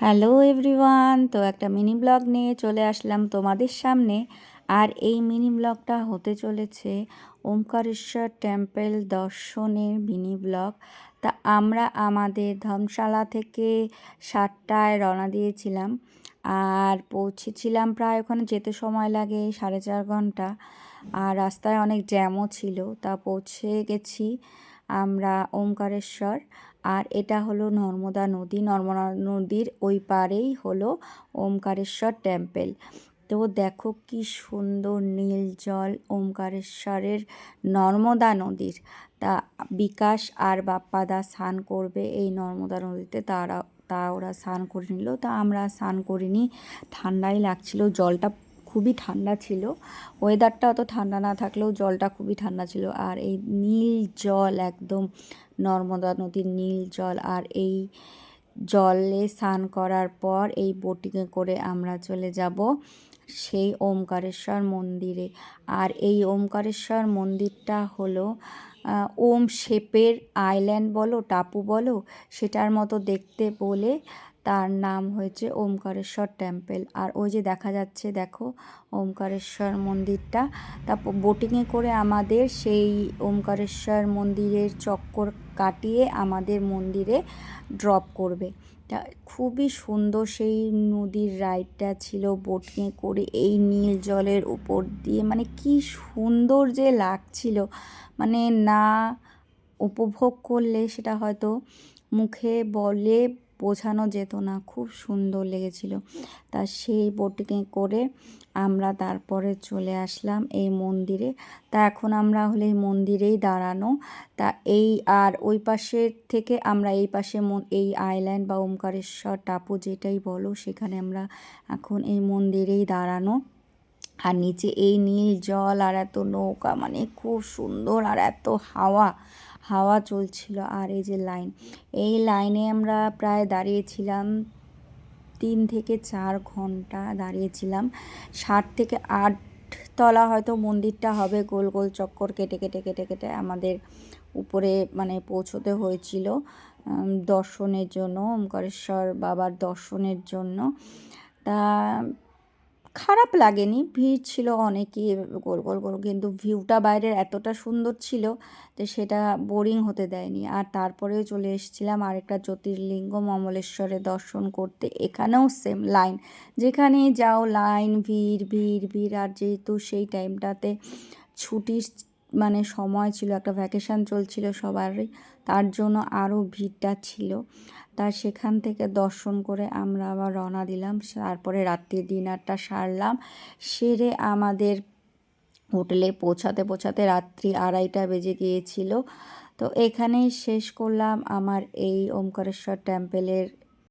Hello everyone, তো একটা mini blog নিয়ে চলে আসলাম তোমাদের সামনে। আর এই মিনি ব্লগটা হতে চলেছে ওমকারেশ্বর টেম্পল দর্শনের মিনি ব্লগ। তা আমরা আমাদের ধর্মশালা থেকে 7টায় রওনা দিয়েছিলাম, আর পৌঁছেছিলাম প্রায় ওখানে যেতে সময় লাগে 4.5 ঘন্টা। আর রাস্তায় অনেক জ্যামও ছিল, তা পৌঁছে গেছি আমরা ওমকারেশ্বর। আর এটা হলো নর্মদা নদী, নর্মদা নদীর ওই পারেই হলো ওমকারেশ্বর টেম্পল। তো দেখো কি সুন্দর নীল জল ওমকারেশ্বরের নর্মদা নদীর। তা বিকাশ আর বাপ্পাদা স্নান করবে এই নর্মদা নদীতে, ওরা স্নান করে নিল। তা আমরা স্নান করিনি, ঠান্ডাই লাগছিল, জলটা খুবই ঠান্ডা ছিল। ওয়েদারটা অত ঠান্ডা না থাকলেও জলটা খুবই ঠান্ডা ছিল। আর এই নীল জল, একদম নর্মদা নদীর নীল জল। আর এই জলে স্নান করার পর এই বোটিংয়ে করে আমরা চলে যাব সেই ওমকারেশ্বর মন্দিরে। আর এই ওমকারেশ্বর মন্দিরটা হলো ওম শেপের আইল্যান্ড বলো, টাপু বলো, সেটার মতো দেখতে বলে তার নাম হয়েছে ওমকারেশ্বর টেম্পল। আর ওই যে দেখা যাচ্ছে, দেখো ওমকারেশ্বর মন্দিরটা। তারপর বোটিংয়ে করে আমাদের সেই ওমকারেশ্বর মন্দিরের চক্কর কাটিয়ে আমাদের মন্দিরে ড্রপ করবে। তা খুবই সুন্দর সেই নদীর রাইডটা ছিল বোটিংয়ে করে এই নীল জলের উপর দিয়ে, মানে কি সুন্দর যে লাগছিল, মানে না উপভোগ করলে সেটা হয়তো মুখে বলে বোঝানো যেত না, খুব সুন্দর লেগেছিল। তা সেই বোটিংয়ে করে আমরা তারপরে চলে আসলাম এই মন্দিরে। তা এখন আমরা হলে এই মন্দিরেই দাঁড়ানো। তা এই আর ওই পাশে থেকে আমরা এই পাশে এই আইল্যান্ড বা ওমকারেশ্বর টাপু যেটাই বলো, সেখানে আমরা এখন এই মন্দিরেই দাঁড়ানো। আর নিচে এই নীল জল আর এত নৌকা, মানে খুব সুন্দর, আর এত হাওয়া হাওয়া চলছিল। আর এই যে লাইন, এই লাইনে আমরা প্রায় দাঁড়িয়েছিলাম 3 থেকে 4 ঘন্টা দাঁড়িয়েছিলাম। 7 থেকে 8 তলা হয়তো মন্দিরটা হবে, গোল গোল চক্কর কেটে কেটে কেটে কেটে আমাদের উপরে মানে পৌঁছতে হয়েছিল দর্শনের জন্য, ওমকারেশ্বর বাবার দর্শনের জন্য। তা খারাপ লাগেনি, ভিড় ছিল অনেকই, গোল গোল গোল, কিন্তু ভিউটা বাইরের এতটা সুন্দর ছিল যে সেটা বোরিং হতে দেয়নি। আর তারপরেও চলে এসেছিলাম আরেকটা জ্যোতির্লিঙ্গ মমলেশ্বরে দর্শন করতে। এখানেও সেম লাইন, যেখানেই যাও লাইন, ভিড় ভিড় ভিড়। আর যেহেতু সেই টাইমটাতে ছুটির মানে সময় ছিল, একটা ভ্যাকেশান চলছিল সবারই, তার জন্য আরও ভিড়টা ছিল। তা সেখান থেকে দর্শন করে আমরা আবার রওনা দিলাম। তারপরে রাত্রির ডিনারটা সারলাম, সেরে আমাদের হোটেলে পৌঁছাতে পৌঁছাতে রাত্রি 2:30 বেজে গিয়েছিল। তো এখানেই শেষ করলাম আমার এই ওমকারেশ্বর টেম্পলের